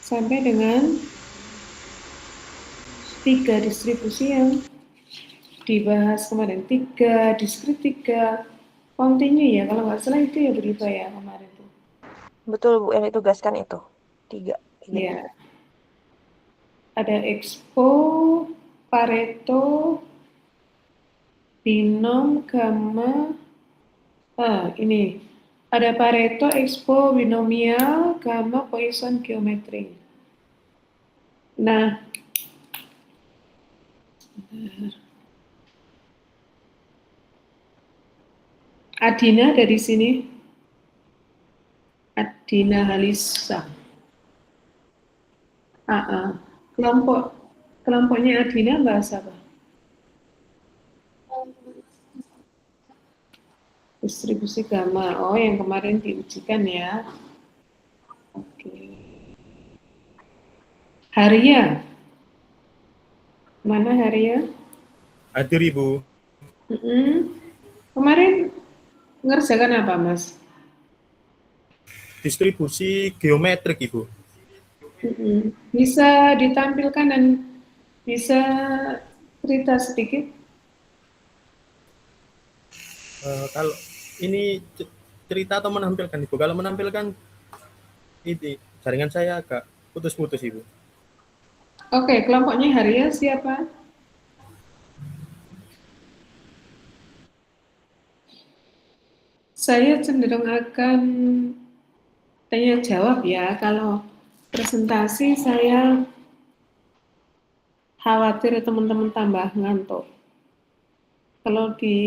sampai dengan 3 distribusi yang dibahas kemarin. 3 diskrit, 3 kontinu ya, kalau nggak salah itu ya berubah ya kemarin tuh. Betul Bu, yang ditugaskan itu 3. Iya. Ya, ada Expo, Pareto, Binom, Gamma. Ini ada Pareto, Expo, Binomial, Gamma, Poisson, Geometri. Nah, Adina ada di sini. Adina Halisa. Kelompoknya Adina bahasa apa? Distribusi gamma. Oh, yang kemarin diujikan ya. Oke. Haria. Mana Haria? Hadir Ibu. Kemarin ngerjakan apa, Mas? Distribusi geometrik Ibu. Bisa ditampilkan dan bisa cerita sedikit? Kalau ini cerita atau menampilkan Ibu? Kalau menampilkan ini jaringan saya agak putus-putus Ibu. Oke, kelompoknya Haria siapa? Saya cenderung akan tanya jawab ya. Kalau presentasi saya khawatir teman-teman tambah ngantuk. Kalau di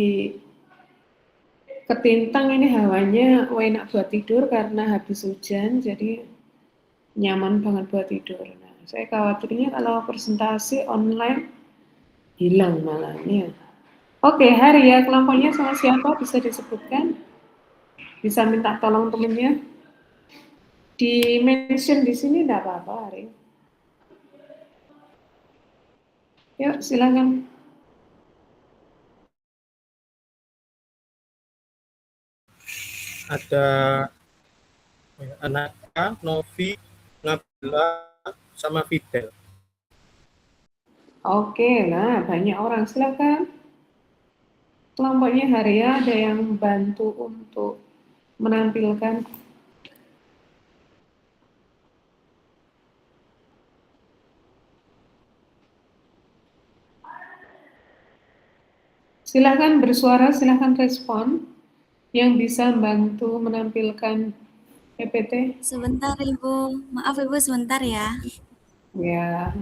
Ketintang ini hawanya enak buat tidur karena habis hujan, jadi nyaman banget buat tidur. Nah, saya khawatirnya kalau presentasi online hilang malahnya. Oke, Hari ya, kelompoknya sama siapa bisa disebutkan? Bisa minta tolong temennya? Di mention di sini enggak apa-apa, Hari. Yuk, silakan. Ada Anaka, Novi, Nabila, sama Fidel. Oke, nah banyak orang, silakan. Kelompoknya Hari ya, ada yang bantu untuk menampilkan. Silahkan bersuara, silahkan respon yang bisa membantu menampilkan PPT. Sebentar Ibu, maaf Ibu sebentar ya. Ya,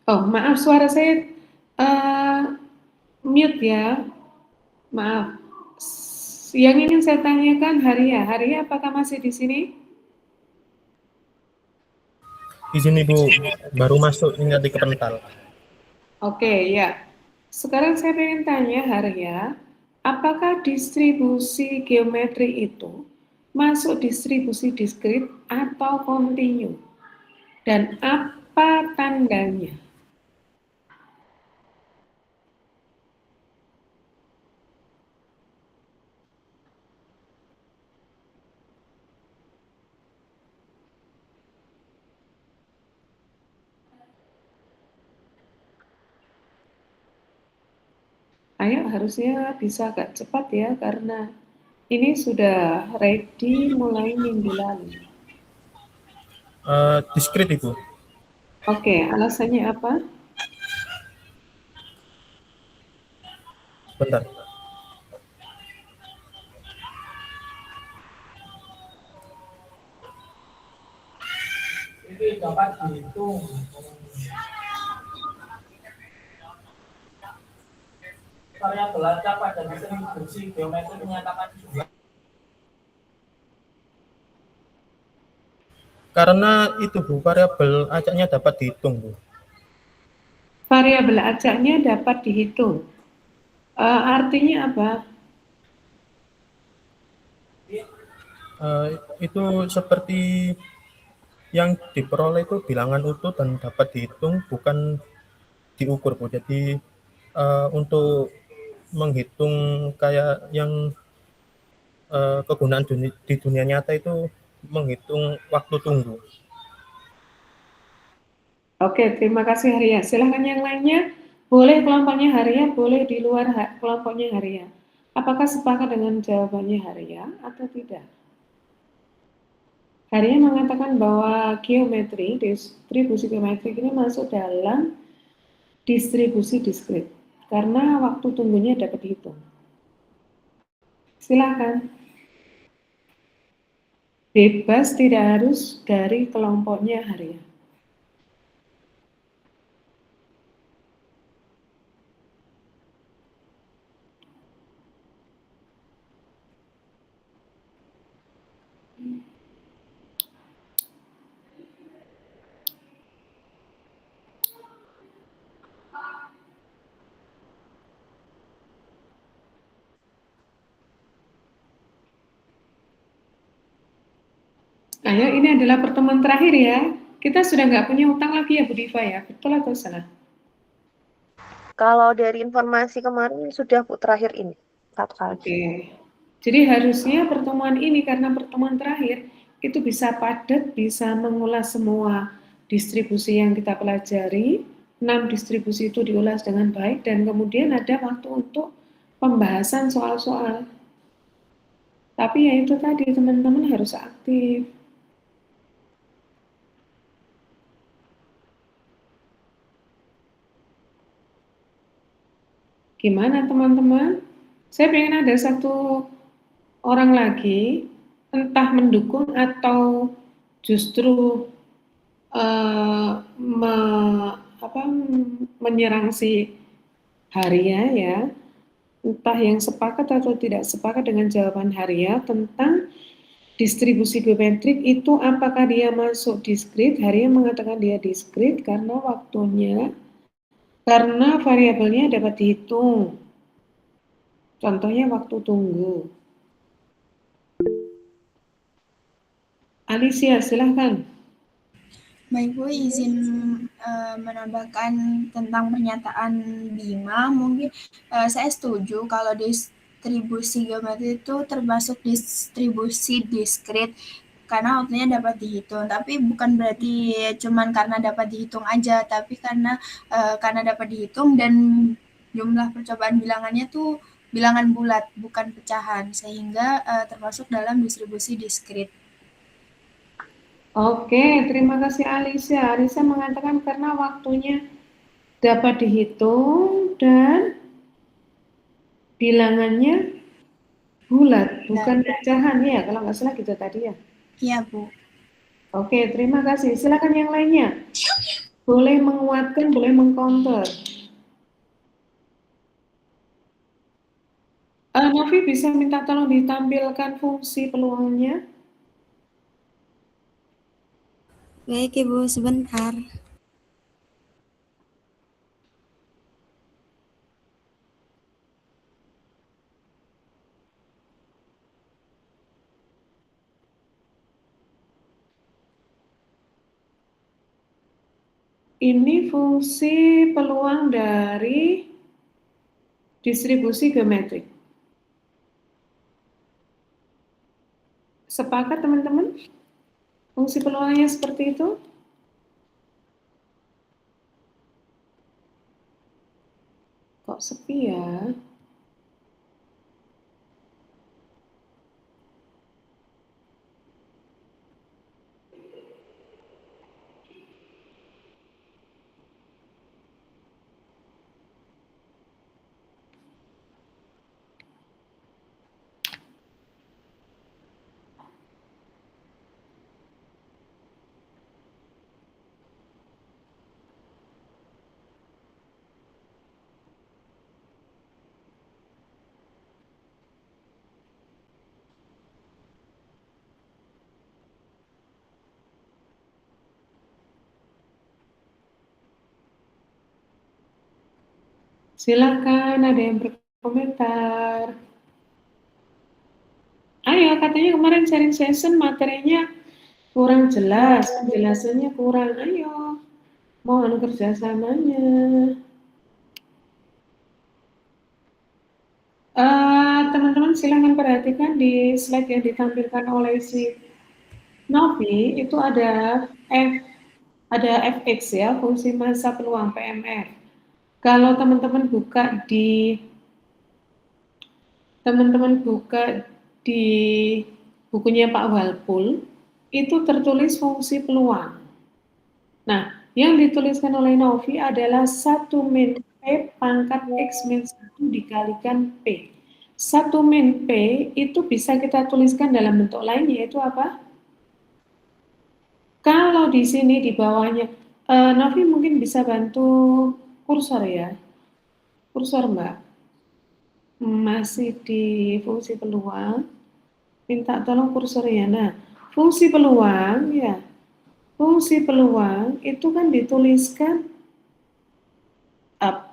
Oh, maaf suara saya mute ya. Maaf. Yang ingin saya tanyakan Haria. Haria apakah masih di sini? Di sini Bu, baru masuk ini tadi kepental. Oke, ya. Sekarang saya ingin tanya Haria, apakah distribusi geometri itu masuk distribusi diskrit atau kontinu? Dan apa tandanya? Ayo, harusnya bisa agak cepat ya, karena ini sudah ready mulai minggu lalu. Diskrit Ibu. Oke, alasannya apa? Bentar. Ini dapat dihitung. Variabel acak pada distribusi geometri menyatakan jumlah. Karena itu Bu, variabel acaknya dapat dihitung Bu. Variabel acaknya dapat dihitung. Artinya apa? Itu seperti yang diperoleh itu bilangan utuh dan dapat dihitung, bukan diukur Bu. Jadi untuk menghitung kayak yang kegunaan di dunia nyata itu menghitung waktu tunggu. Oke, terima kasih Haria. Silahkan yang lainnya. Boleh kelompoknya Haria, boleh di luar kelompoknya Haria. Apakah sepakat dengan jawabannya Haria atau tidak? Haria mengatakan bahwa geometri, distribusi geometri ini masuk dalam distribusi diskrit karena waktu tunggunya dapat dihitung. Silakan. Bebas, tidak harus dari kelompoknya Haria. Ayo, ini adalah pertemuan terakhir ya. Kita sudah nggak punya utang lagi ya Bu Diva ya, betul atau salah? Kalau dari informasi kemarin sudah Bu terakhir ini 4 kali. Oke. Jadi harusnya pertemuan ini karena pertemuan terakhir itu bisa padat, bisa mengulas semua distribusi yang kita pelajari. 6 distribusi itu diulas dengan baik dan kemudian ada waktu untuk pembahasan soal-soal. Tapi ya itu tadi teman-teman harus aktif. Gimana teman-teman? Saya pengen ada satu orang lagi, entah mendukung atau justru menyerang si Haria ya, entah yang sepakat atau tidak sepakat dengan jawaban Haria tentang distribusi geometrik itu apakah dia masuk diskrit. Haria mengatakan dia diskrit karena waktunya, karena variabelnya dapat dihitung. Contohnya waktu tunggu. Alicia, silahkan. Baik Bu, izin menambahkan tentang pernyataan Bima. Mungkin saya setuju kalau distribusi geometri itu termasuk distribusi diskrit karena waktunya dapat dihitung. Tapi bukan berarti cuman karena dapat dihitung aja, tapi karena dapat dihitung dan jumlah percobaan bilangannya tuh bilangan bulat, bukan pecahan, sehingga termasuk dalam distribusi diskrit. Oke, terima kasih Alicia. Alicia mengatakan karena waktunya dapat dihitung dan bilangannya bulat, bukan pecahan ya, kalau nggak salah gitu tadi ya. Iya Bu. Oke, terima kasih. Silakan yang lainnya. Boleh menguatkan, boleh mengcounter. Novi bisa minta tolong ditampilkan fungsi peluangnya? Baik Ibu, sebentar. Ini fungsi peluang dari distribusi geometrik. Sepakat teman-teman? Fungsi peluangnya seperti itu? Kok sepi ya? Silakan, ada yang berkomentar. Ayo, katanya kemarin sharing session materinya kurang jelas, penjelasannya kurang. Ayo, mohon kerjasamanya. Teman-teman silahkan perhatikan di slide yang ditampilkan oleh si Novi, itu ada fx ya, fungsi massa peluang PMR. Kalau teman-teman buka di bukunya Pak Walpul, itu tertulis fungsi peluang. Nah, yang dituliskan oleh Novi adalah 1 min P pangkat X min 1 dikalikan P. 1 min P itu bisa kita tuliskan dalam bentuk lain, yaitu apa? Kalau di sini di bawahnya, Novi mungkin bisa bantu kursor ya. Kursor Mbak. Masih di fungsi peluang. Minta tolong kursornya. Nah, fungsi peluang ya. Fungsi peluang itu kan dituliskan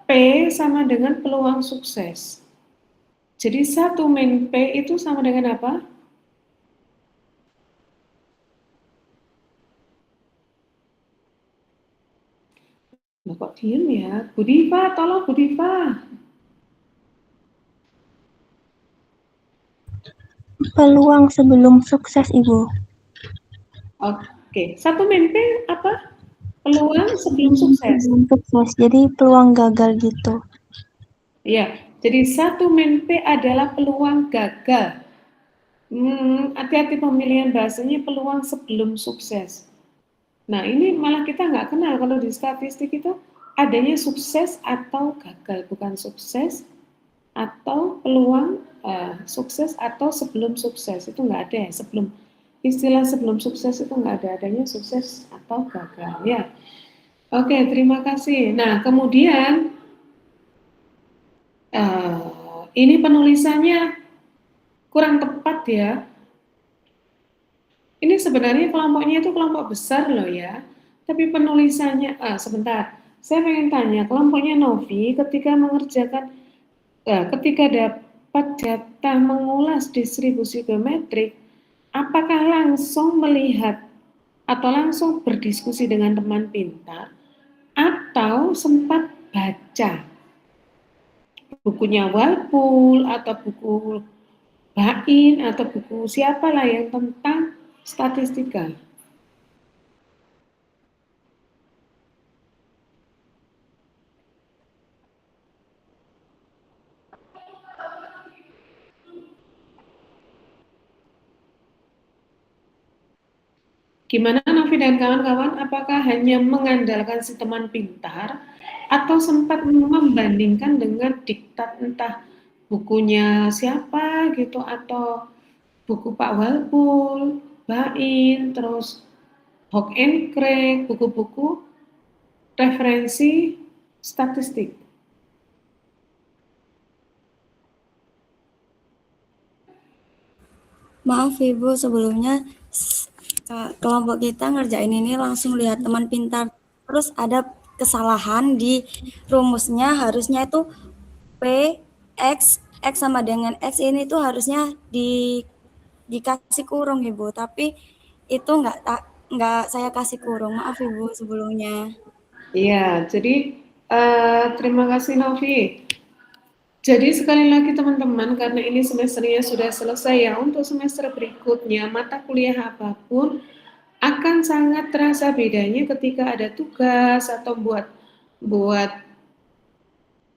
P sama dengan peluang sukses. Jadi 1 min P itu sama dengan apa? Nah, kok diem ya? Bu Diva, tolong Bu Diva. Peluang sebelum sukses, Ibu. Oke, 1 min P apa? Peluang sebelum sukses. Sebelum sukses, jadi peluang gagal gitu. Ya, jadi 1 min P adalah peluang gagal. Hati-hati pemilihan bahasanya peluang sebelum sukses. Nah, ini malah kita nggak kenal kalau di statistik itu adanya sukses atau gagal, bukan sukses atau peluang sukses atau sebelum sukses, itu nggak ada ya. Istilah sebelum sukses itu nggak ada, adanya sukses atau gagal ya. Oke, terima kasih. Nah, kemudian ini penulisannya kurang tepat ya. Ini sebenarnya kelompoknya itu kelompok besar loh ya. Tapi penulisannya, sebentar. Saya pengen tanya, kelompoknya Novi ketika mengerjakan, ketika dapat data mengulas distribusi geometrik, apakah langsung melihat atau langsung berdiskusi dengan teman pintar, atau sempat baca bukunya Walpul atau buku Bain atau buku siapalah yang tentang statistika? Gimana Novi dan kawan-kawan, apakah hanya mengandalkan si teman pintar atau sempat membandingkan dengan diktat entah bukunya siapa gitu atau buku Pak Walpul, Bain, terus Hock and Craig, buku-buku referensi statistik. Maaf Ibu, sebelumnya kelompok kita ngerjain ini langsung lihat teman pintar. Terus ada kesalahan di rumusnya, harusnya itu P, X sama dengan X ini tuh harusnya dikasih kurung Ibu. Tapi itu nggak saya kasih kurung. Maaf Ibu sebelumnya. Iya, jadi terima kasih Novi. Jadi sekali lagi teman-teman, karena ini semesternya sudah selesai ya, untuk semester berikutnya mata kuliah apapun akan sangat terasa bedanya ketika ada tugas atau buat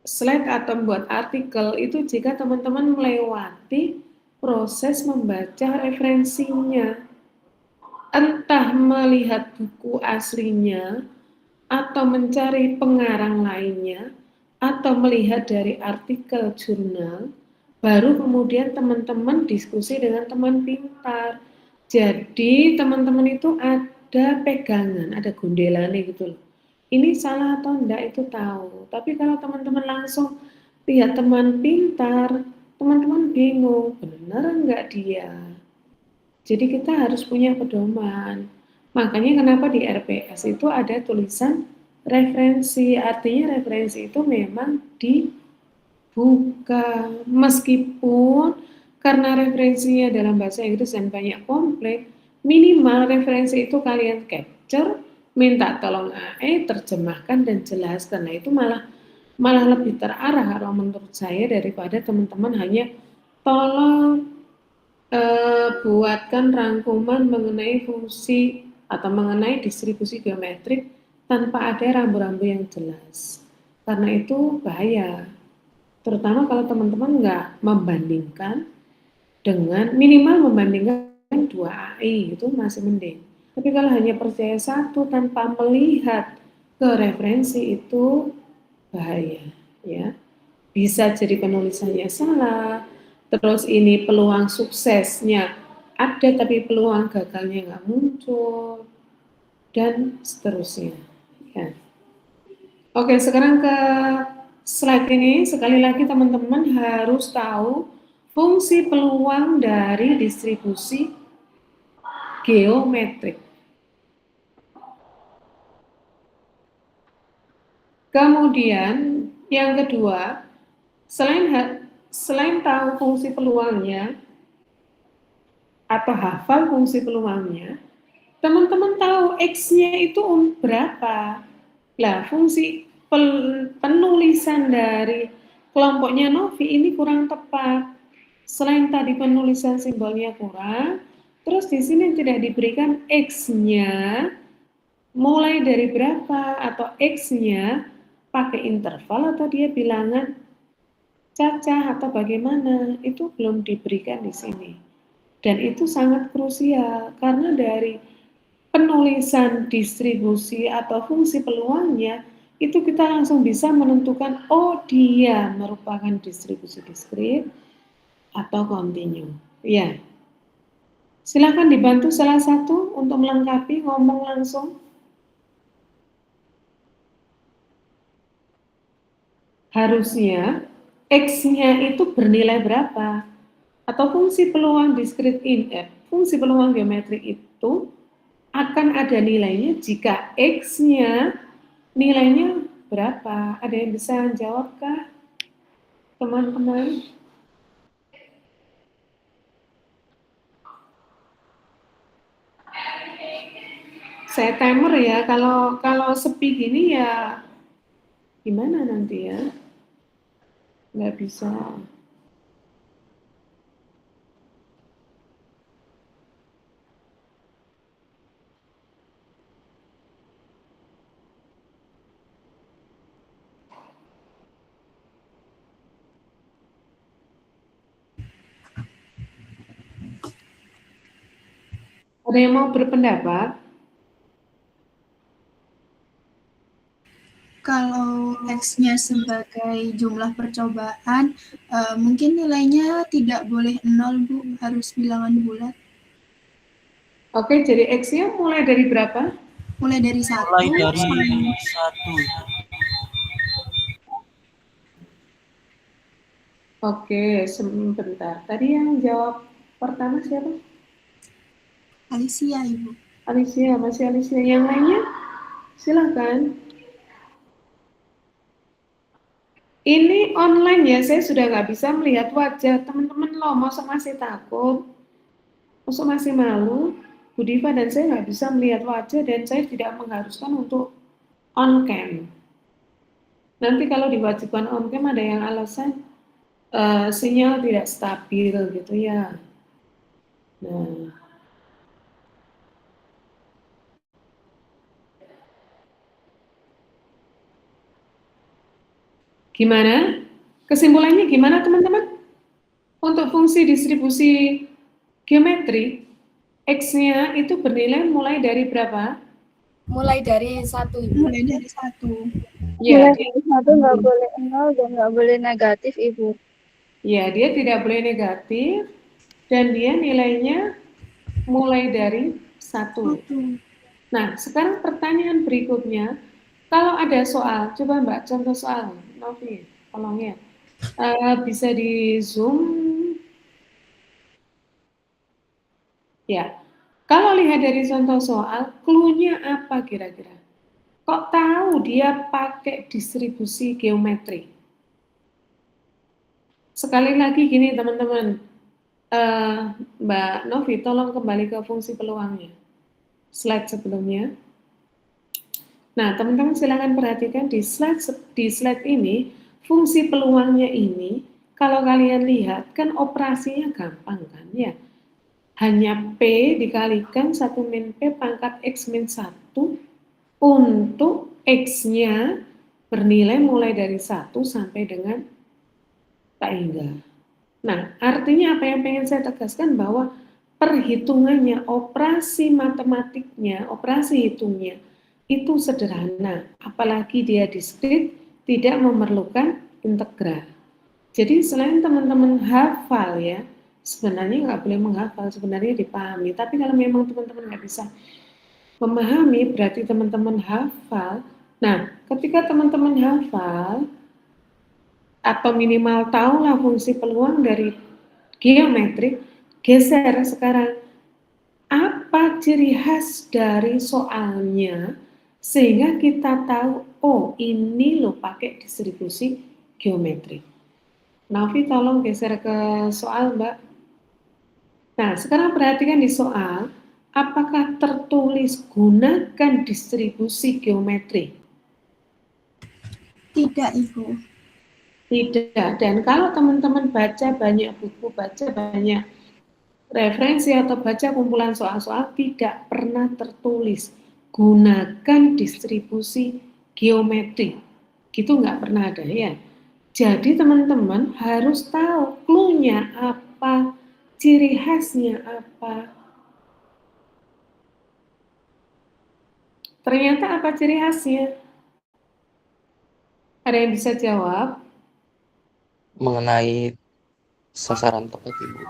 slide atau buat artikel itu jika teman-teman melewati proses membaca referensinya, entah melihat buku aslinya atau mencari pengarang lainnya atau melihat dari artikel jurnal, baru kemudian teman-teman diskusi dengan teman pintar. Jadi teman-teman itu ada pegangan, ada gundelannya gitu loh. Ini salah atau enggak itu tahu. Tapi kalau teman-teman langsung lihat teman pintar, teman-teman bingung, benar enggak dia. Jadi kita harus punya pedoman. Makanya kenapa di RPS itu ada tulisan referensi. Artinya referensi itu memang dibuka. Meskipun karena referensinya dalam bahasa Inggris dan banyak kompleks, minimal referensi itu kalian capture, minta tolong AE, terjemahkan dan jelaskan. Nah itu malah lebih terarah kalau menurut saya daripada teman-teman hanya tolong buatkan rangkuman mengenai fungsi atau mengenai distribusi geometrik tanpa ada rambu-rambu yang jelas. Karena itu bahaya. Terutama kalau teman-teman nggak membandingkan dengan minimal membandingkan 2 AI itu masih mending. Tapi kalau hanya percaya satu tanpa melihat ke referensi itu bahaya, ya. Bisa jadi penulisannya salah, terus ini peluang suksesnya ada tapi peluang gagalnya nggak muncul, dan seterusnya. Ya. Oke, sekarang ke slide ini. Sekali lagi teman-teman harus tahu fungsi peluang dari distribusi geometrik. Kemudian yang kedua, selain tahu fungsi peluangnya atau hafal fungsi peluangnya, teman-teman tahu X-nya itu berapa. Lah, fungsi penulisan dari kelompoknya Novi ini kurang tepat. Selain tadi penulisan simbolnya kurang, terus di sini tidak diberikan X-nya mulai dari berapa, atau X-nya pakai interval atau dia bilangan cacah atau bagaimana, itu belum diberikan di sini. Dan itu sangat krusial karena dari penulisan distribusi atau fungsi peluangnya itu kita langsung bisa menentukan oh dia merupakan distribusi diskrit atau kontinu. Ya. Silakan dibantu salah satu untuk melengkapi, ngomong langsung. Harusnya X-nya itu bernilai berapa? Atau fungsi peluang diskrit fungsi peluang geometrik itu akan ada nilainya jika X-nya nilainya berapa? Ada yang bisa jawabkah, teman-teman? Saya timer ya, kalau sepi gini ya gimana nanti ya? Nggak bisa. Ada yang mau berpendapat? Kalau X-nya sebagai jumlah percobaan, mungkin nilainya tidak boleh 0, Bu, harus bilangan bulat. Oke, jadi X-nya mulai dari berapa? Mulai dari 1 Mulai dari sampai 1. Oke, sebentar. Tadi yang jawab pertama siapa? Alicia, Ibu. Alicia, masih Alicia. Yang lainnya? Silakan. Ini online ya, saya sudah nggak bisa melihat wajah teman-teman loh. Masa masih takut? Masa masih malu? Bu Diva dan saya nggak bisa melihat wajah dan saya tidak mengharuskan untuk on cam. Nanti kalau diwajibkan on cam ada yang alasan sinyal tidak stabil gitu ya. Nah, gimana? Kesimpulannya gimana teman-teman? Untuk fungsi distribusi geometri, X-nya itu bernilai mulai dari berapa? Mulai dari 1, Ibu. Mulai dari 1. Ya, Mulai dari 1 nggak boleh 0 dan nggak boleh negatif, Ibu. ya, dia tidak boleh negatif dan dia nilainya mulai dari 1. Nah, sekarang pertanyaan berikutnya, kalau ada soal, coba Mbak contoh soal, Novi, tolong ya. Bisa di zoom. Ya, kalau lihat dari contoh soal, clue-nya apa kira-kira? Kok tahu dia pakai distribusi geometri? Sekali lagi gini teman-teman, Mbak Novi tolong kembali ke fungsi peluangnya. Slide sebelumnya. Nah, teman-teman silakan perhatikan di slide ini, fungsi peluangnya ini, kalau kalian lihat kan operasinya gampang kan ya. Hanya P dikalikan 1 min P pangkat X min 1 untuk X-nya bernilai mulai dari 1 sampai dengan tak hingga. Nah, artinya apa yang pengen saya tegaskan bahwa perhitungannya, operasi matematiknya, operasi hitungnya itu sederhana, apalagi dia diskrit, tidak memerlukan integral. Jadi selain teman-teman hafal ya, sebenarnya nggak boleh menghafal, sebenarnya dipahami. Tapi kalau memang teman-teman nggak bisa memahami, berarti teman-teman hafal. Nah, ketika teman-teman hafal, atau minimal tahulah fungsi peluang dari geometrik, geser sekarang apa ciri khas dari soalnya sehingga kita tahu, oh ini loh pakai distribusi geometrik. Nafi tolong geser ke soal Mbak. Nah sekarang perhatikan di soal, apakah tertulis gunakan distribusi geometri? Tidak, Ibu. Tidak, dan kalau teman-teman baca banyak buku, baca banyak referensi atau baca kumpulan soal-soal, tidak pernah tertulis gunakan distribusi geometri, gitu nggak pernah ada ya. Jadi teman-teman harus tahu clue-nya apa, ciri khasnya apa. Ternyata apa ciri khasnya? Ada yang bisa jawab? Mengenai sasaran tepat, Ibu.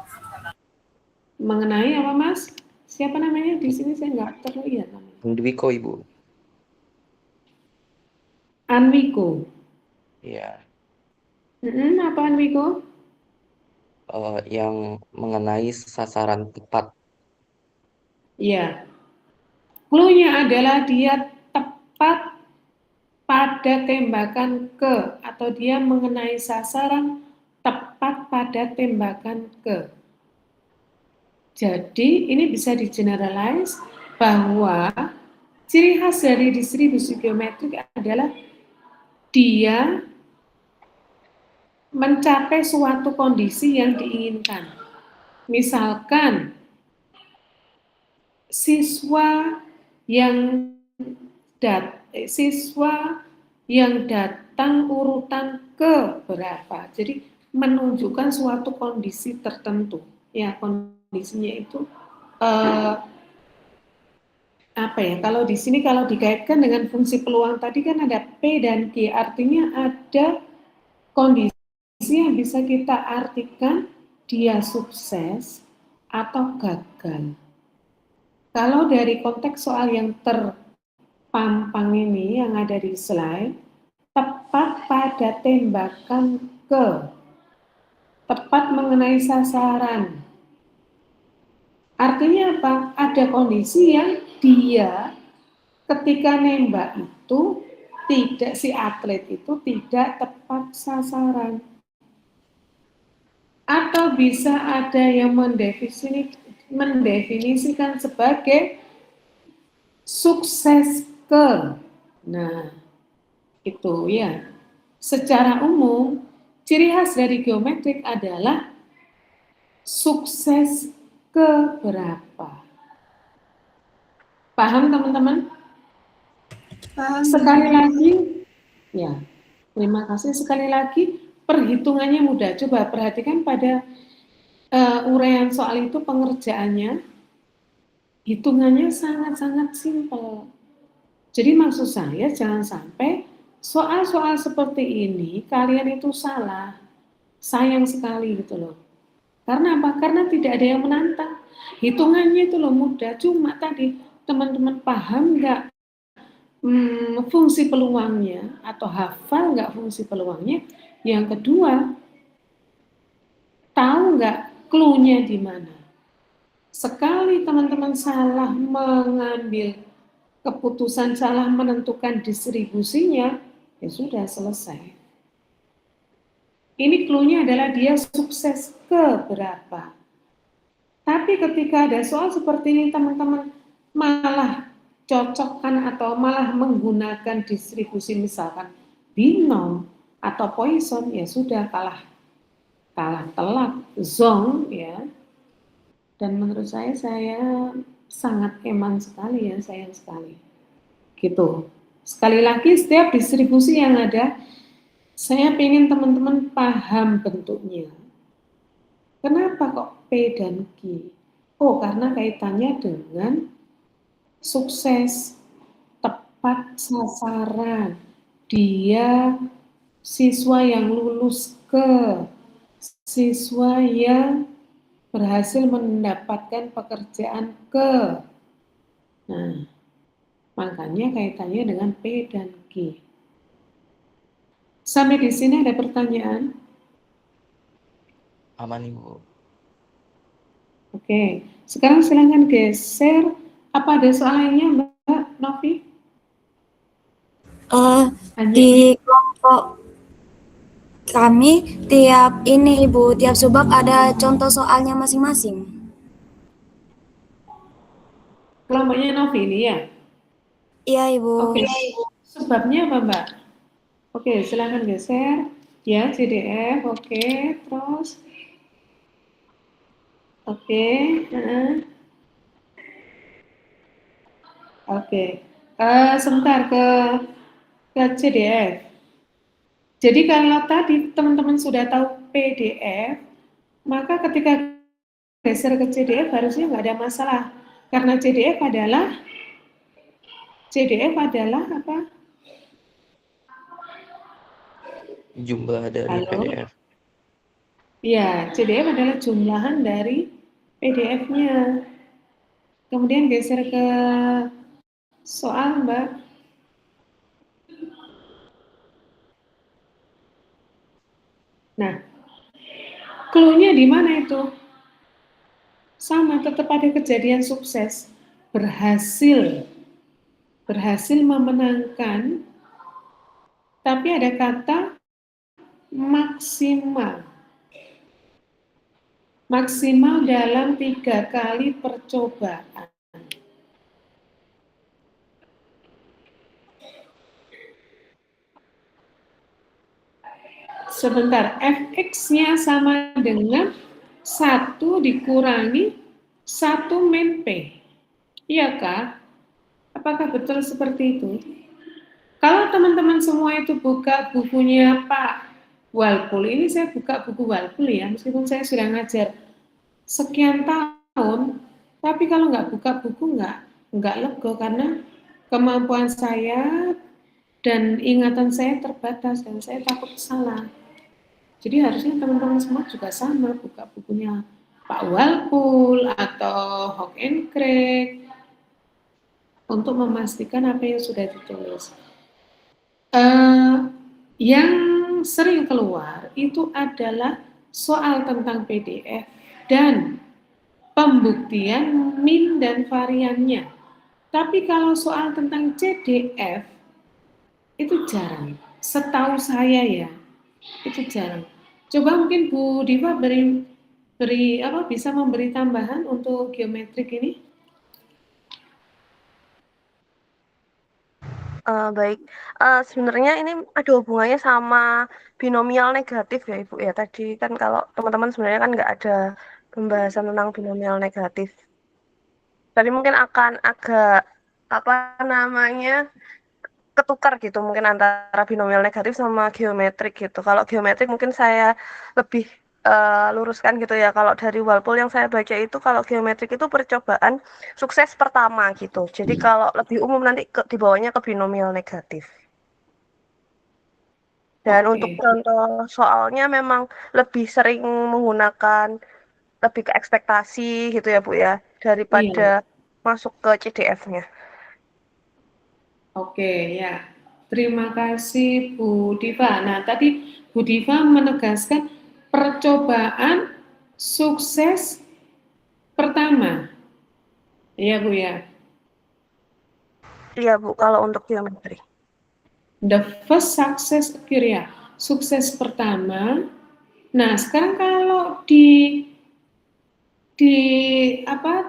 Mengenai apa Mas? Siapa namanya? Di sini saya nggak terlihat namanya. Dwiko, Ibu. Anwiko. Ya, Apa Anwiko? yang mengenai sasaran tepat. Ya. Clue-nya adalah dia tepat pada tembakan ke atau dia mengenai sasaran tepat pada tembakan ke. Jadi ini bisa di-generalize bahwa ciri khas dari distribusi geometrik adalah dia mencapai suatu kondisi yang diinginkan. Misalkan siswa yang datang urutan ke berapa. Jadi menunjukkan suatu kondisi tertentu. Ya, kondisinya itu apa ya? Kalau di sini kalau dikaitkan dengan fungsi peluang tadi kan ada P dan Q, artinya ada kondisi yang bisa kita artikan dia sukses atau gagal. Kalau dari konteks soal yang pampang ini yang ada di slide tepat pada tembakan ke, tepat mengenai sasaran. Artinya apa? Ada kondisi yang dia ketika nembak itu tidak, si atlet itu tidak tepat sasaran. Atau bisa ada yang mendefinisikan sebagai sukses ke. Nah, itu ya. Secara umum, ciri khas dari geometrik adalah sukses ke berapa. Paham teman-teman? Paham. Sekali lagi, ya, terima kasih. Sekali lagi, perhitungannya mudah. Coba perhatikan pada uraian soal itu, pengerjaannya, hitungannya sangat-sangat simpel. Jadi maksud saya jangan sampai soal-soal seperti ini kalian itu salah. Sayang sekali gitu loh. Karena apa? Karena tidak ada yang menantang. Hitungannya itu loh mudah. Cuma tadi teman-teman paham nggak fungsi peluangnya atau hafal nggak fungsi peluangnya. Yang kedua, tahu nggak clue-nya di mana. Sekali teman-teman salah mengambil keputusan, salah menentukan distribusinya, ya sudah selesai. Ini clue-nya adalah dia sukses ke berapa. Tapi ketika ada soal seperti ini, teman-teman malah cocokkan atau malah menggunakan distribusi misalkan binom atau Poisson, ya sudah kalah telak, zong ya. Dan menurut saya sangat eman sekali ya, sayang sekali. Gitu. Sekali lagi, setiap distribusi yang ada, saya ingin teman-teman paham bentuknya. Kenapa kok P dan Q? Oh, karena kaitannya dengan sukses, tepat sasaran. Dia siswa yang lulus ke, siswa yang berhasil mendapatkan pekerjaan ke. Nah, makanya kaitannya dengan P dan Q. Sampai di sini ada pertanyaan? Aman, Ibu. Oke, sekarang silakan geser. Apa ada soal lainnya, Mbak Novi? Di kelompok kami tiap subbab ada contoh soalnya masing-masing. Kelompoknya Novi ini ya? Iya, Ibu. Oke, sebabnya apa, Mbak? Oke, silakan geser. Ya, CDF, oke, terus. Oke, oke. Sebentar ke CDF. Jadi kalau tadi teman-teman sudah tahu PDF, maka ketika geser ke CDF harusnya nggak ada masalah. Karena CDF adalah apa? Jumlah dari Halo? PDF. Ya, CDF adalah jumlahan dari PDF-nya. Kemudian geser ke soal, Mbak. Nah, clue-nya di mana itu? Sama, tetap ada kejadian sukses. Berhasil memenangkan, tapi ada kata maksimal. Maksimal dalam 3 kali percobaan. Sebentar, fx-nya sama dengan 1 dikurangi 1 min P. Iya kah? Apakah betul seperti itu? Kalau teman-teman semua itu buka bukunya Pak Walpul, ini saya buka buku Walpul ya, meskipun saya sudah ngajar sekian tahun, tapi kalau nggak buka buku nggak lego, karena kemampuan saya dan ingatan saya terbatas dan saya takut salah. Jadi harusnya teman-teman semua juga sama, buka bukunya Pak Walpul atau Hock and Craig untuk memastikan apa yang sudah ditulis. Yang sering keluar itu adalah soal tentang PDF dan pembuktian min dan variannya. Tapi kalau soal tentang CDF itu jarang. Setahu saya ya, itu jarang. Coba mungkin Bu Diva bisa memberi tambahan untuk geometrik ini. Baik, sebenarnya ini ada hubungannya sama binomial negatif ya Ibu ya. Tadi kan kalau teman-teman sebenarnya kan nggak ada pembahasan tentang binomial negatif. Tadi mungkin akan agak apa namanya ketukar gitu mungkin antara binomial negatif sama geometrik gitu. Kalau geometrik mungkin saya lebih luruskan gitu ya. Kalau dari Walpole yang saya baca itu kalau geometrik itu percobaan sukses pertama gitu. Jadi kalau lebih umum nanti dibawanya ke binomial negatif. Dan untuk Oke. contoh soalnya memang lebih sering menggunakan lebih ke ekspektasi gitu ya Bu ya daripada Iya. masuk ke CDF-nya. Oke, ya. Terima kasih Bu Diva. Nah, tadi Bu Diva menegaskan percobaan sukses pertama. Iya, Bu ya. Iya Bu, kalau untuk geometri. The first success occur ya. Sukses pertama. Nah, sekarang kalau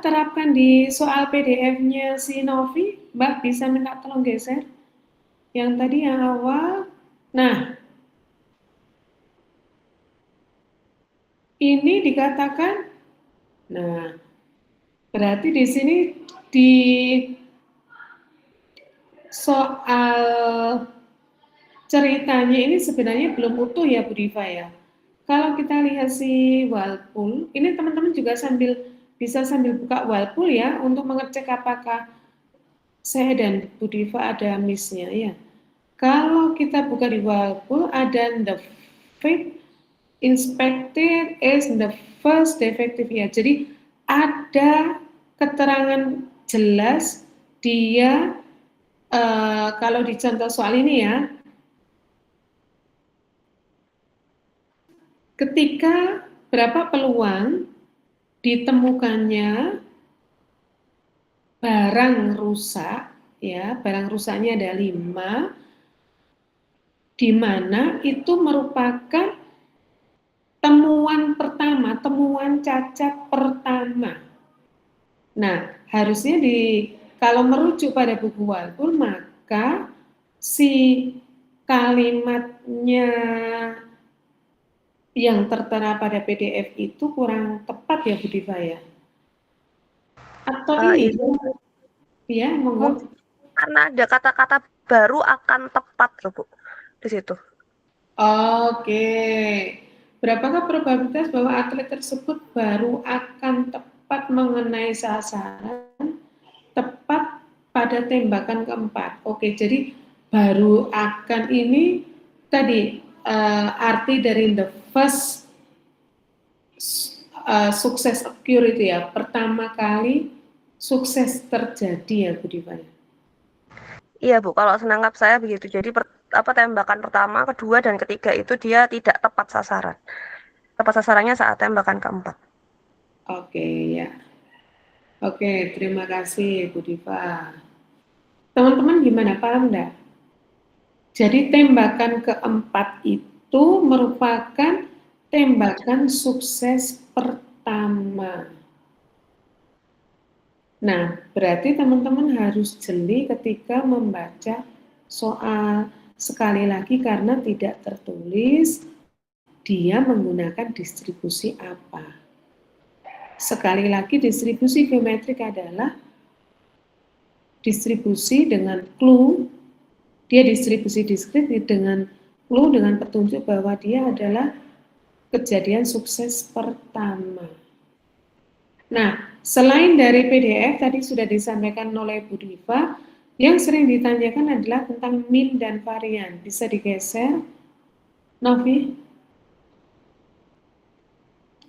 terapkan di soal PDF-nya si Novi, Mbak bisa minta tolong geser. Yang tadi yang awal. Nah, ini dikatakan, nah, berarti di sini di soal ceritanya ini sebenarnya belum utuh ya Bu Diva ya. Kalau kita lihat si Walpole, ini teman-teman juga bisa sambil buka Walpole ya untuk mengecek apakah saya dan Bu Diva ada miss-nya ya. Kalau kita buka di Walpole ada the fifth inspected is the first defective ya. Jadi ada keterangan jelas dia kalau di contoh soal ini ya, ketika berapa peluang ditemukannya barang rusak ya, barang rusaknya ada 5, di mana itu merupakan temuan pertama, temuan cacat pertama. Nah, harusnya kalau merujuk pada buku Walpole, maka si kalimatnya yang tertera pada PDF itu kurang tepat ya Bu Diva ya? Atau ini ya, monggo. Karena ada kata-kata baru akan tepat loh Bu di situ. Oke. Berapakah probabilitas bahwa atlet tersebut baru akan tepat mengenai sasaran, tepat pada tembakan keempat? Oke, jadi baru akan ini tadi arti dari the first sukses occur itu ya, pertama kali sukses terjadi ya Bu Diva. Iya Bu, kalau senangkap saya begitu. Jadi tembakan pertama, kedua, dan ketiga itu dia tidak tepat sasaran. Tepat sasarannya saat tembakan keempat. Oke ya. Oke, terima kasih Bu Diva. Teman-teman gimana, paham enggak? Jadi tembakan keempat itu merupakan tembakan sukses pertama. Nah, berarti teman-teman harus jeli ketika membaca soal. Sekali lagi karena tidak tertulis dia menggunakan distribusi apa. Sekali lagi distribusi geometrik adalah distribusi dengan clue. Dia distribusi diskrit dengan clue dengan petunjuk bahwa dia adalah kejadian sukses pertama. Nah, selain dari PDF tadi sudah disampaikan oleh Bu Diva, yang sering ditanyakan adalah tentang min dan varian. Bisa digeser, Novi?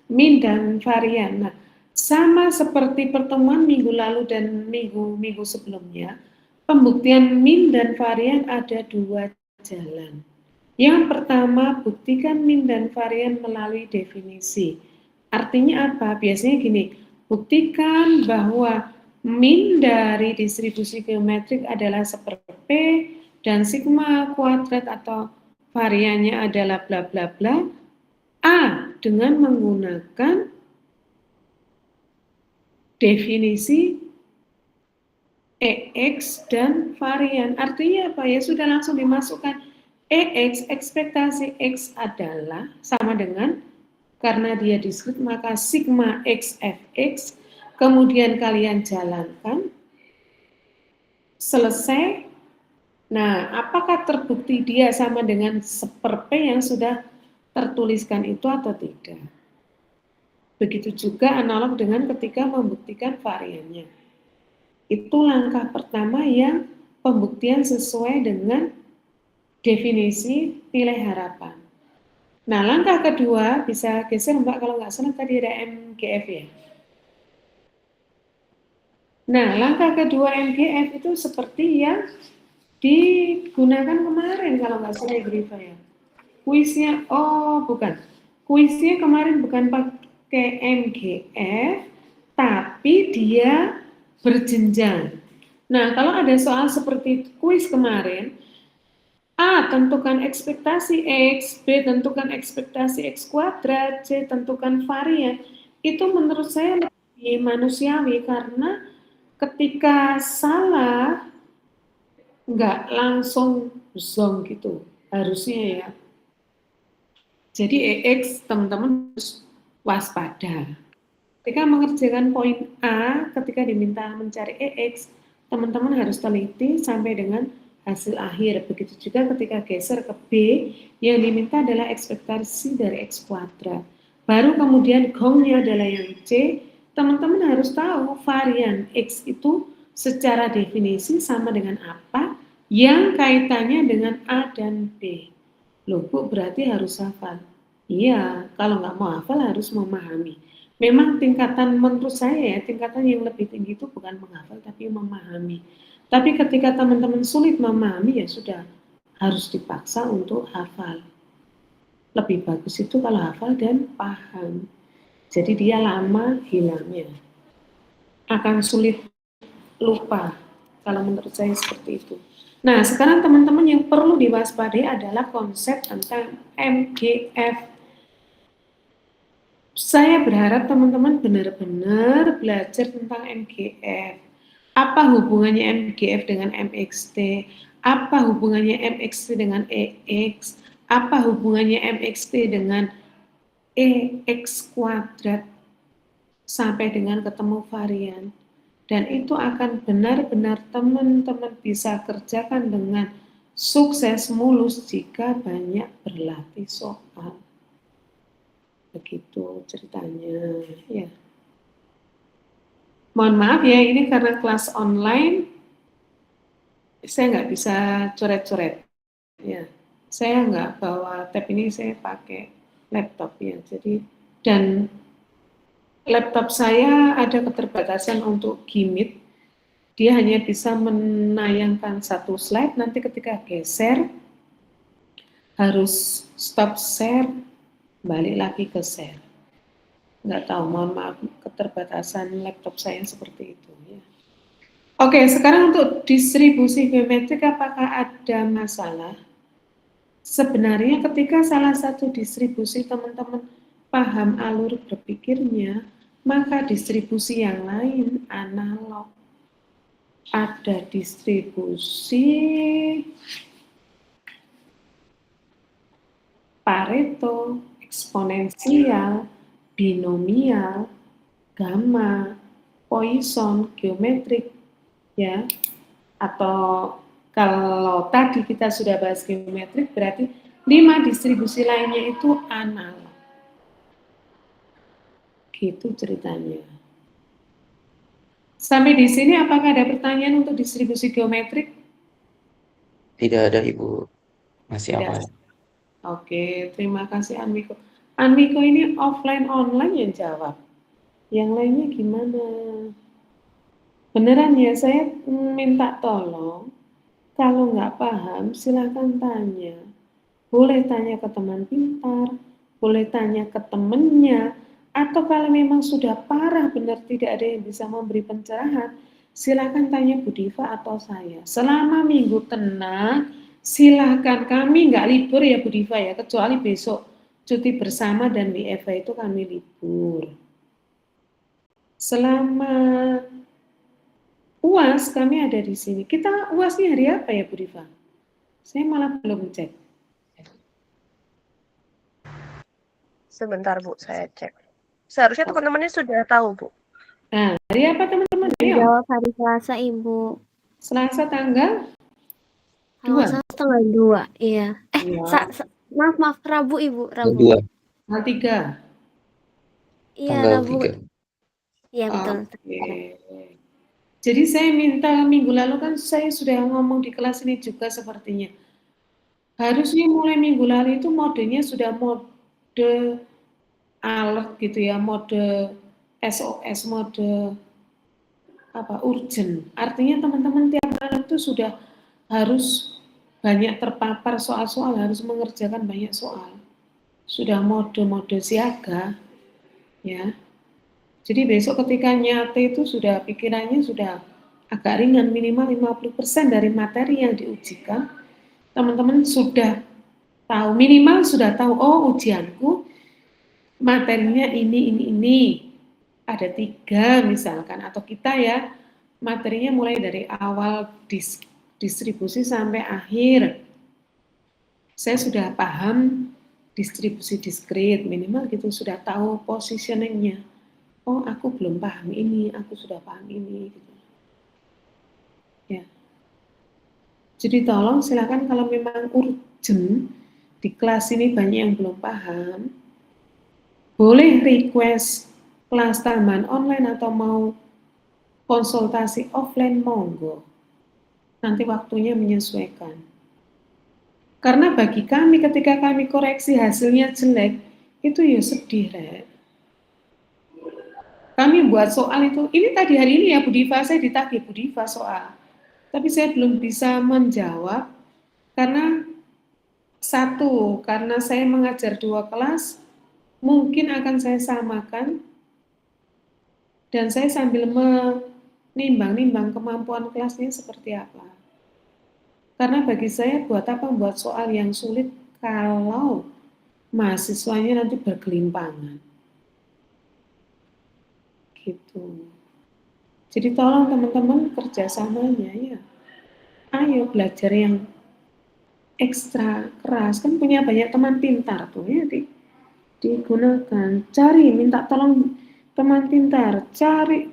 Min dan varian. Nah, Sama seperti pertemuan minggu lalu dan minggu sebelumnya, pembuktian min dan varian ada dua jalan. Yang pertama, buktikan min dan varian melalui definisi. Artinya apa? Biasanya gini, buktikan bahwa min dari distribusi geometrik adalah seperti P dan sigma kuadrat atau variannya adalah bla bla bla A dengan menggunakan definisi EX dan varian. Artinya apa ya? Sudah langsung dimasukkan EX, ekspektasi X adalah sama dengan, karena dia diskrit, maka sigma X Fx, kemudian kalian jalankan, selesai. Nah, apakah terbukti dia sama dengan seper P yang sudah tertuliskan itu atau tidak? Begitu juga analog dengan ketika membuktikan variannya. Itu langkah pertama yang pembuktian sesuai dengan definisi nilai harapan. Nah, langkah kedua, bisa geser Mbak, kalau nggak salah tadi ada MGF ya. Nah, langkah kedua MGF itu seperti yang digunakan kemarin kalau nggak salah Grifa ya. Kuisnya, oh bukan. Kuisnya kemarin bukan pakai MGF, tapi dia berjenjang. Nah, kalau ada soal seperti kuis kemarin, A. Tentukan ekspektasi X, B. Tentukan ekspektasi X kuadrat, C. Tentukan varian. Itu menurut saya lebih manusiawi, karena ketika salah, nggak langsung zong gitu, harusnya ya. Jadi EX teman-teman harus waspada. Ketika mengerjakan poin A, ketika diminta mencari EX, teman-teman harus teliti sampai dengan hasil akhir. Begitu juga ketika geser ke B, yang diminta adalah ekspektasi dari X kuadrat. Baru kemudian gongnya adalah yang C, teman-teman harus tahu varian X itu secara definisi sama dengan apa, yang kaitannya dengan A dan B. Loh Bu, berarti harus hafal. Iya, kalau nggak mau hafal harus memahami. Memang tingkatan, menurut saya ya, tingkatan yang lebih tinggi itu bukan menghafal tapi memahami. Tapi ketika teman-teman sulit memahami, ya sudah, harus dipaksa untuk hafal. Lebih bagus itu kalau hafal dan paham. Jadi dia lama hilangnya. Akan sulit lupa, kalau menurut saya seperti itu. Nah, sekarang teman-teman yang perlu diwaspadai adalah konsep tentang MGF. Saya berharap teman-teman benar-benar belajar tentang MGF. Apa hubungannya MGF dengan MXT? Apa hubungannya MXT dengan EX? Apa hubungannya MXT dengan EX kuadrat? Sampai dengan ketemu varian. Dan itu akan benar-benar teman-teman bisa kerjakan dengan sukses mulus jika banyak berlatih soal. Begitu ceritanya ya. Mohon maaf ya, ini karena kelas online saya nggak bisa coret-coret ya. Saya nggak bawa tab ini, saya pakai laptop ya. Jadi, dan laptop saya ada keterbatasan untuk Gimit. Dia hanya bisa menayangkan satu slide, nanti ketika geser harus stop share, balik lagi ke share. Nggak tahu, mohon maaf, keterbatasan laptop saya seperti itu ya. Oke, sekarang untuk distribusi geometrik apakah ada masalah? Sebenarnya ketika salah satu distribusi teman-teman paham alur berpikirnya, maka distribusi yang lain analog. Ada distribusi Pareto, eksponensial, binomial, gamma, Poisson, geometrik, ya. Atau kalau tadi kita sudah bahas geometrik, berarti 5 distribusi lainnya itu analog. Gitu ceritanya. Sampai di sini apakah ada pertanyaan untuk distribusi geometrik? Tidak ada Ibu. Masih Tidak. aman. Oke, terima kasih Anmiko. Anmiko ini offline online yang jawab. Yang lainnya gimana? Beneran ya, saya minta tolong, kalau nggak paham silahkan tanya. Boleh tanya ke teman pintar, boleh tanya ke temennya, atau kalau memang sudah parah benar tidak ada yang bisa memberi pencerahan, silakan tanya Bu Diva atau saya. Selama minggu tenang, silakan, kami nggak libur ya Bu Diva ya, kecuali besok cuti bersama dan WFH itu kami libur. Selama UAS kami ada di sini. Kita UASnya hari apa ya Bu Diva? Saya malah belum cek. Sebentar Bu, saya cek. Seharusnya teman-temannya sudah tahu Bu. Nah, hari apa teman-teman? Ayo. Jawab hari Selasa, Ibu. Selasa tanggal Kalau 2. Selasa tanggal 2, iya. Ya. Maaf, Rabu, Ibu. Rabu. Kedua, Tanggal 3. Iya, tanggal Rabu. 3. Iya, betul. Oke. Jadi saya minta minggu lalu kan saya sudah ngomong di kelas ini juga sepertinya. Harusnya mulai minggu lalu itu modenya sudah mode alert gitu ya, mode SOS, mode urgent. Artinya teman-teman tiap malam itu sudah harus banyak terpapar soal-soal, harus mengerjakan banyak soal. Sudah mode-mode siaga, ya. Jadi besok ketika nyata itu sudah pikirannya sudah agak ringan, minimal 50% dari materi yang diujikan, teman-teman sudah tahu, minimal sudah tahu, oh ujianku materinya ini. Ada 3 misalkan, atau kita ya, materinya mulai dari awal distribusi sampai akhir. Saya sudah paham distribusi diskrit, minimal gitu, sudah tahu positioningnya. Oh, aku belum paham ini, aku sudah paham ini. Gitu. Ya. Jadi tolong silakan kalau memang urgent, di kelas ini banyak yang belum paham, boleh request kelas tambahan online atau mau konsultasi offline, monggo. Nanti waktunya menyesuaikan. Karena bagi kami ketika kami koreksi hasilnya jelek, itu ya sedih, Rek. Kami buat soal itu, ini tadi hari ini ya Bu Diva, saya ditagih Bu Diva soal. Tapi saya belum bisa menjawab, karena satu, karena saya mengajar 2 kelas, mungkin akan saya samakan, dan saya sambil menimbang-nimbang kemampuan kelasnya seperti apa. Karena bagi saya, buat apa buat soal yang sulit kalau mahasiswanya nanti bergelimpangan. Gitu. Jadi tolong teman-teman kerjasamanya ya. Ayo belajar yang ekstra keras, kan punya banyak teman pintar tuh ya, digunakan. Cari, minta tolong teman pintar, cari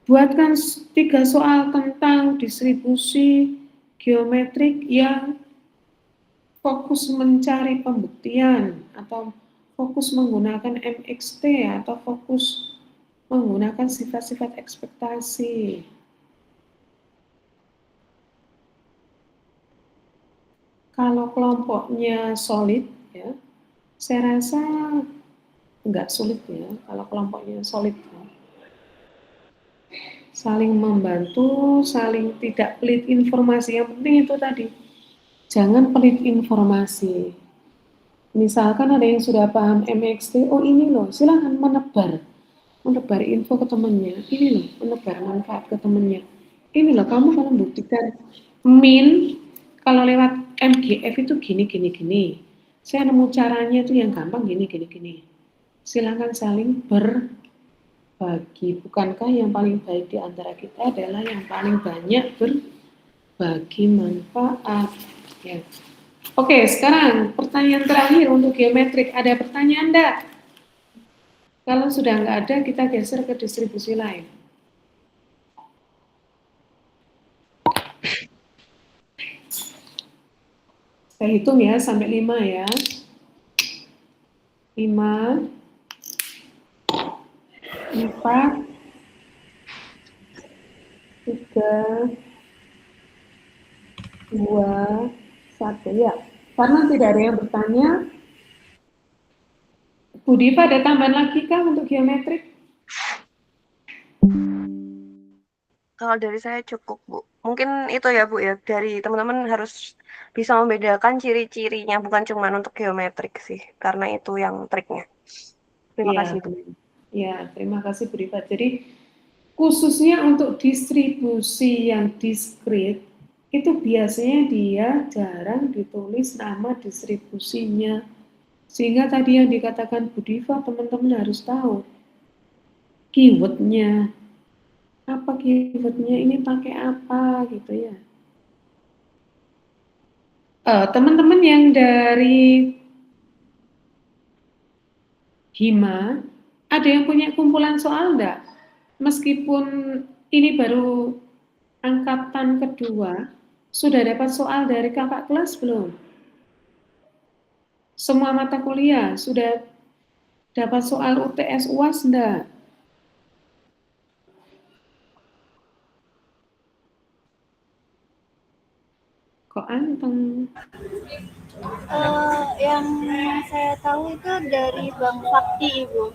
buatkan 3 soal tentang distribusi geometrik yang fokus mencari pembuktian, atau fokus menggunakan MXT, atau fokus menggunakan sifat-sifat ekspektasi. Kalau kelompoknya solid, ya, saya rasa enggak sulit ya. Kalau kelompoknya solid, ya. Saling membantu, saling tidak pelit informasi. Yang penting itu tadi, jangan pelit informasi. Misalkan ada yang sudah paham MXT, oh ini loh, silahkan menebar info ke temannya, ini loh, menebar manfaat ke temannya. Ini loh, kamu kalau buktikan min, kalau lewat MGF itu gini. Saya nemu caranya itu yang gampang gini. Silahkan saling berbagi. Bukankah yang paling baik di antara kita adalah yang paling banyak berbagi manfaat? Ya. Oke, sekarang pertanyaan terakhir untuk geometrik. Ada pertanyaan enggak? Kalau sudah nggak ada, kita geser ke distribusi lain. Saya hitung ya, sampai 5 ya. 5, 4, 3, 2, 1. Ya, karena tidak ada yang bertanya, Bu Diva ada tambahan lagi kah untuk geometrik? Kalau dari saya cukup, Bu. Mungkin itu ya, Bu, ya, dari teman-teman harus bisa membedakan ciri-cirinya, bukan cuma untuk geometrik sih, karena itu yang triknya. Terima Ya, kasih, Bu. ya, terima kasih Bu Diva. Jadi khususnya untuk distribusi yang diskrit, itu biasanya dia jarang ditulis nama distribusinya. Sehingga tadi yang dikatakan Bu Diva, teman-teman harus tahu keywordnya. Apa keywordnya, ini pakai apa gitu ya. Teman-teman yang dari Hima, ada yang punya kumpulan soal enggak? Meskipun ini baru angkatan kedua, sudah dapat soal dari kakak kelas belum? Semua mata kuliah sudah dapat soal UTS UAS enggak? Kok anteng? Yang saya tahu itu dari Bang Fakti, Ibu.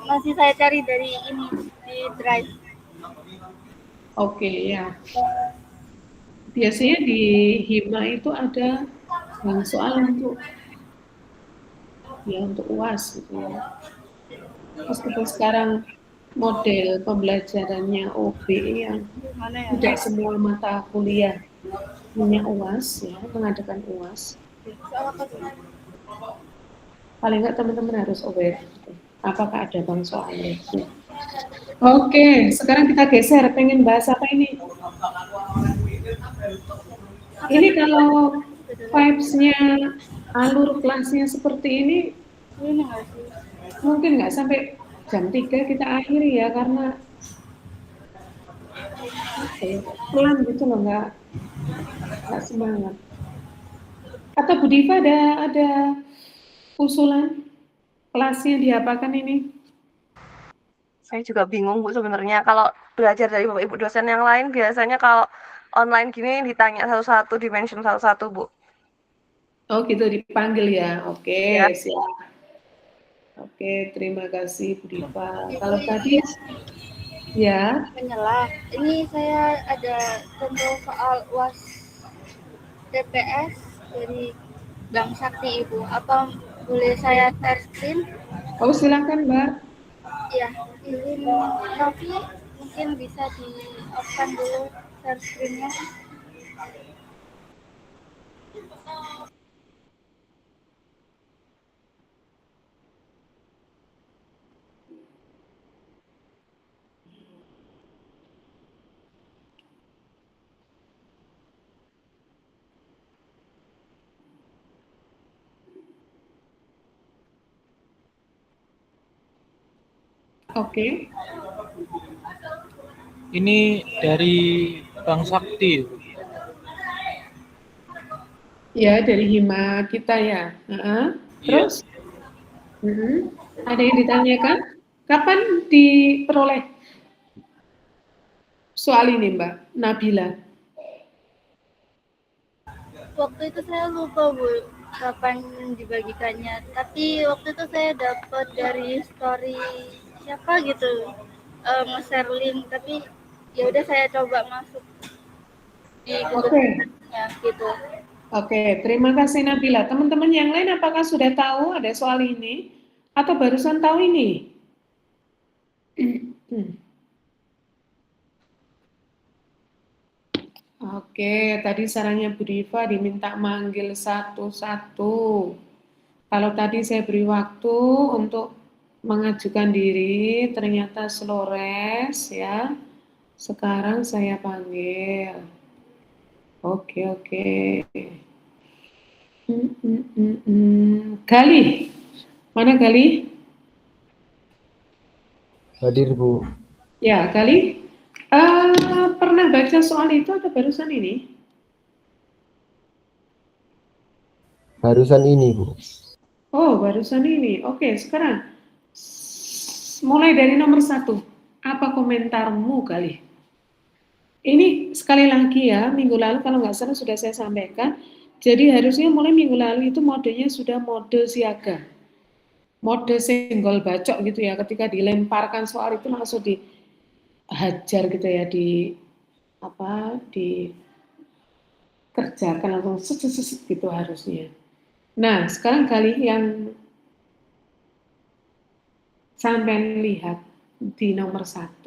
Masih saya cari dari ini di Drive. Oke, ya. Biasanya di Hima itu ada yang soal untuk UAS gitu ya. Meskipun sekarang model pembelajarannya OB yang tidak semua mata kuliah punya UAS ya, mengadakan UAS. Paling nggak teman-teman harus aware gitu. Apakah ada bang soalnya. Oke, sekarang kita geser, pengen bahas apa ini? Ini kalau vibes-nya, alur kelasnya seperti ini, mungkin nggak sampai jam 3 kita akhiri ya, karena pelan gitu loh, nggak semangat. Atau Bu Diva ada usulan kelasnya diapakan ini? Saya juga bingung, Bu, sebenarnya. Kalau belajar dari Bapak Ibu dosen yang lain, biasanya kalau online gini ditanya satu-satu, dimention satu-satu, Bu. Oh gitu, dipanggil ya. Oke, Ya. siap. Oke, terima kasih Bu Diva. Kalau tadi ya. Menyelah. Ini saya ada contoh soal UAS TPS dari Bang Sakti, Ibu. Apa boleh saya share screen? Oh, silakan, Mbak. Ya, izin Novi mungkin bisa di-off-kan dulu share screen-nya. Oke. Ini dari Bang Sakti. Ya, dari Hima kita ya. Terus? Ada yang ditanyakan? Kapan diperoleh soal ini, Mbak Nabila? Waktu itu saya lupa, Bu, kapan dibagikannya. Tapi waktu itu saya dapat dari story siapa gitu, nge-share link. Tapi ya udah saya coba masuk di kebetulannya gitu. Oke, terima kasih Nabila. Teman-teman yang lain apakah sudah tahu ada soal ini? Atau barusan tahu ini? Oke, tadi sarannya Bu Diva diminta manggil satu-satu. Kalau tadi saya beri waktu untuk mengajukan diri, ternyata Slores ya. Sekarang saya panggil. Oke. Gali, mana Gali? Hadir, Bu. Ya, Gali. Pernah baca soal itu atau barusan ini? Barusan ini, Bu. Oh, barusan ini. Oke, sekarang mulai dari nomor 1. Apa komentarmu, Gali? Ini sekali lagi ya, minggu lalu kalau nggak salah sudah saya sampaikan. Jadi harusnya mulai minggu lalu itu modenya sudah mode siaga. mode senggol bacok gitu ya, ketika dilemparkan soal itu langsung dihajar gitu ya, dikerjakan langsung set gitu harusnya. Nah, sekarang kali yang sampai lihat di nomor 1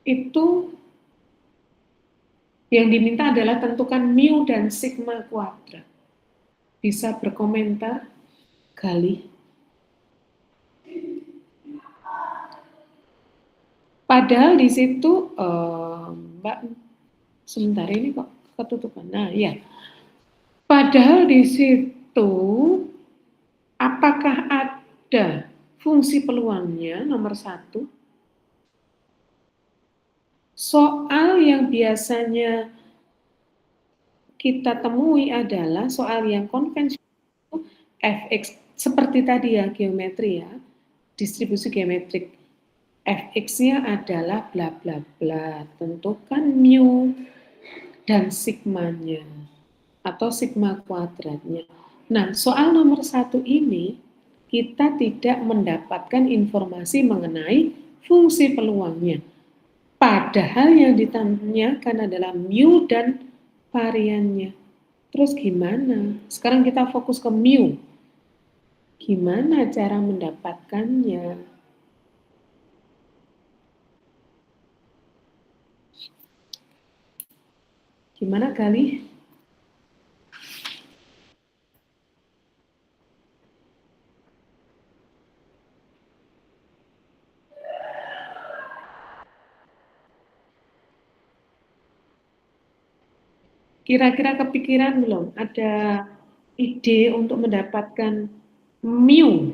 itu yang diminta adalah tentukan mu dan sigma kuadrat. Bisa berkomentar, Gali? Padahal di situ, Mbak, sebentar ini kok ketutupan. Nah, ya. Padahal di situ, apakah ada fungsi peluangnya nomor 1? Soal yang biasanya kita temui adalah soal yang konvensional fx, seperti tadi ya, geometri ya, distribusi geometrik. Fx-nya adalah bla bla bla, tentukan mu dan sigmanya atau sigma kuadratnya. Nah, soal nomor 1 ini kita tidak mendapatkan informasi mengenai fungsi peluangnya. Padahal yang ditanyakan adalah mu dan variannya. Terus gimana? Sekarang kita fokus ke mu. Gimana cara mendapatkannya? Gimana Gali? Kira-kira kepikiran belum? Ada ide untuk mendapatkan mu?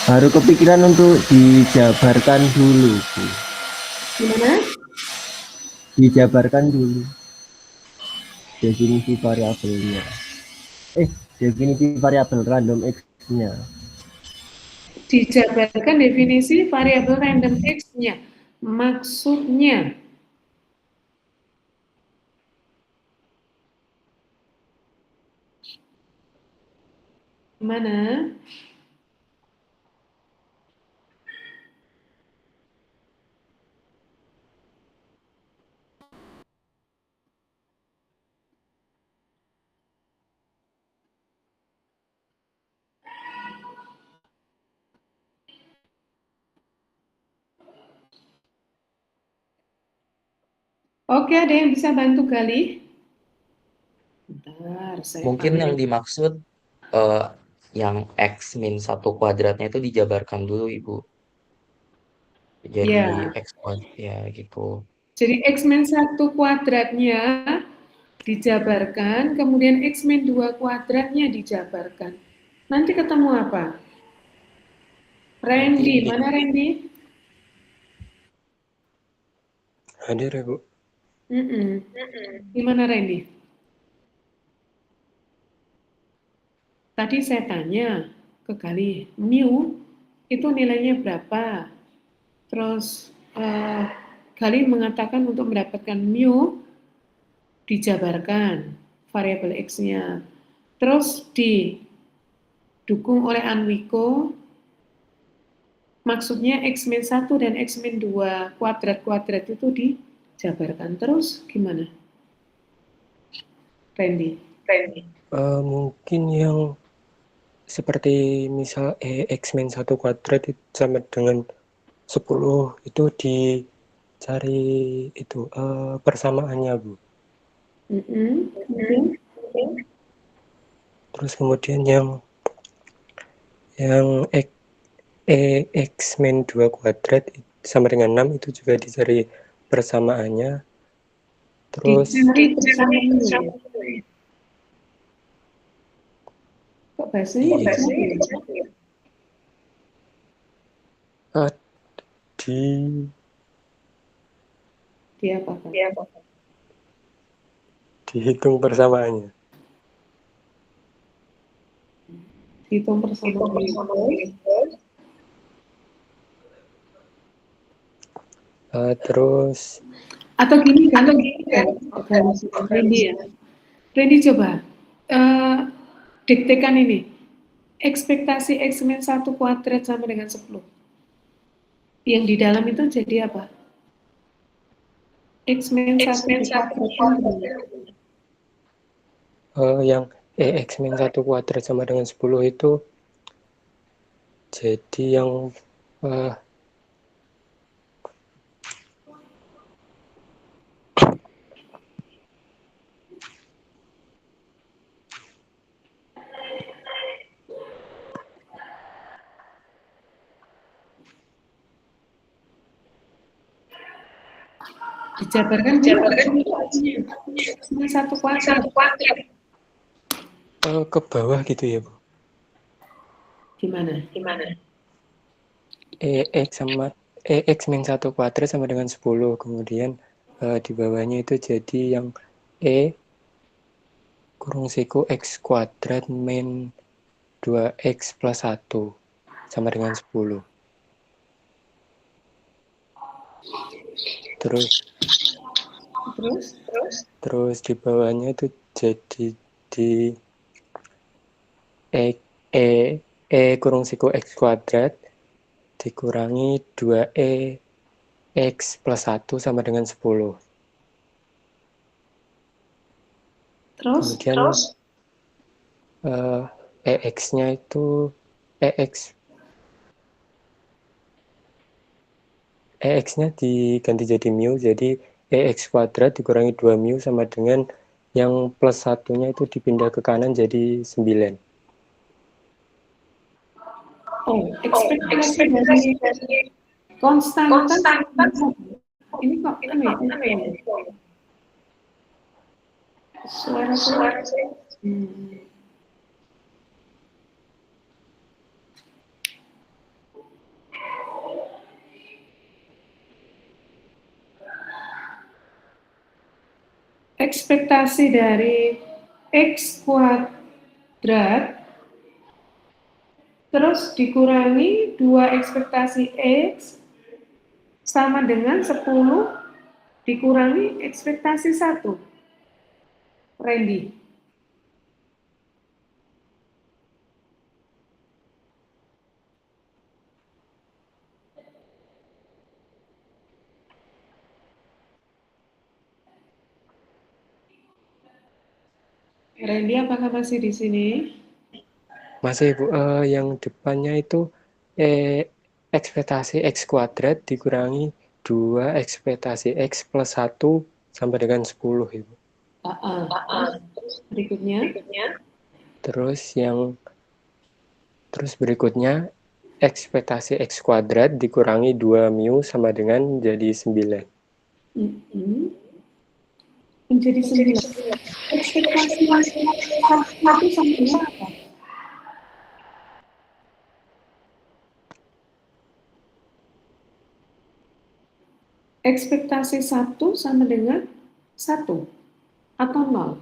Baru kepikiran untuk dijabarkan dulu, Bu. Gimana? Dijabarkan dulu definisi variabelnya. Definisi variabel random X-nya. Dijabarkan definisi variabel random X-nya. Maksudnya, mana? Oke, ada yang bisa bantu Gali? Bentar, saya Mungkin yang panggil. dimaksud yang X min 1 kuadratnya itu dijabarkan dulu, Ibu. Jadi Ya, X kuadrat, ya gitu. jadi X min 1 kuadratnya dijabarkan, kemudian X min 2 kuadratnya dijabarkan. Nanti ketemu apa? Randy, Nanti mana Randy? Hadir ya, Bu. Gimana Randy? Tadi saya tanya ke Gali, mu itu nilainya berapa? Terus Gali mengatakan untuk mendapatkan mu dijabarkan variabel X-nya. Terus didukung oleh Anwiko, maksudnya X-1 dan X-2 kuadrat-kuadrat itu dijabarkan. Terus gimana? Randy. Mungkin yang seperti misal X min 1 kuadrat itu sama dengan 10 itu dicari itu persamaannya, Bu. Terus kemudian yang X min 2 kuadrat sama dengan 6 itu juga dicari persamaannya. Terus Dicari persamaannya. Kok bahasanya di apa? Dihitung persamaannya. Hitung persamaannya. Terus Atau gini kan, Randy ya. Randy coba diktekan ini. Ekspektasi X-Men 1 kuadrat sama dengan 10. Yang di dalam itu jadi apa? X-Men 1 kuadrat. Yang X-Men 1 kuadrat sama dengan 10 itu jadi yang Dijabarkan X-Men 1 kuadrat. ke bawah gitu ya, Bu. Gimana? X-Men 1 kuadrat sama dengan 10. Kemudian di bawahnya itu jadi yang kurung siku X kuadrat min 2X plus 1 sama dengan 10. Terus di bawahnya itu jadi di kurung siku X kuadrat dikurangi 2E X plus 1 sama dengan 10. Kemudian EX-nya itu EX-nya diganti jadi mu, jadi EX kuadrat dikurangi 2 mu sama dengan yang plus satunya itu dipindah ke kanan jadi 9. Ekspektasi dari konstanta ini kok aneh. Suara saya. Ekspektasi dari X kuadrat terus dikurangi 2 ekspektasi X sama dengan 10 dikurangi ekspektasi 1. Randy. Randy, apakah masih di sini? Masih, Bu. Yang depannya itu ekspektasi X kuadrat dikurangi 2 ekspektasi X plus 1 sampai dengan 10, Ibu. Berikutnya. Terus berikutnya ekspektasi X kuadrat dikurangi 2 mu sama dengan jadi 9. Menjadi 9. Ekspektasi 1 sama dengan apa? Ekspektasi 1 sama dengan 1 atau 0?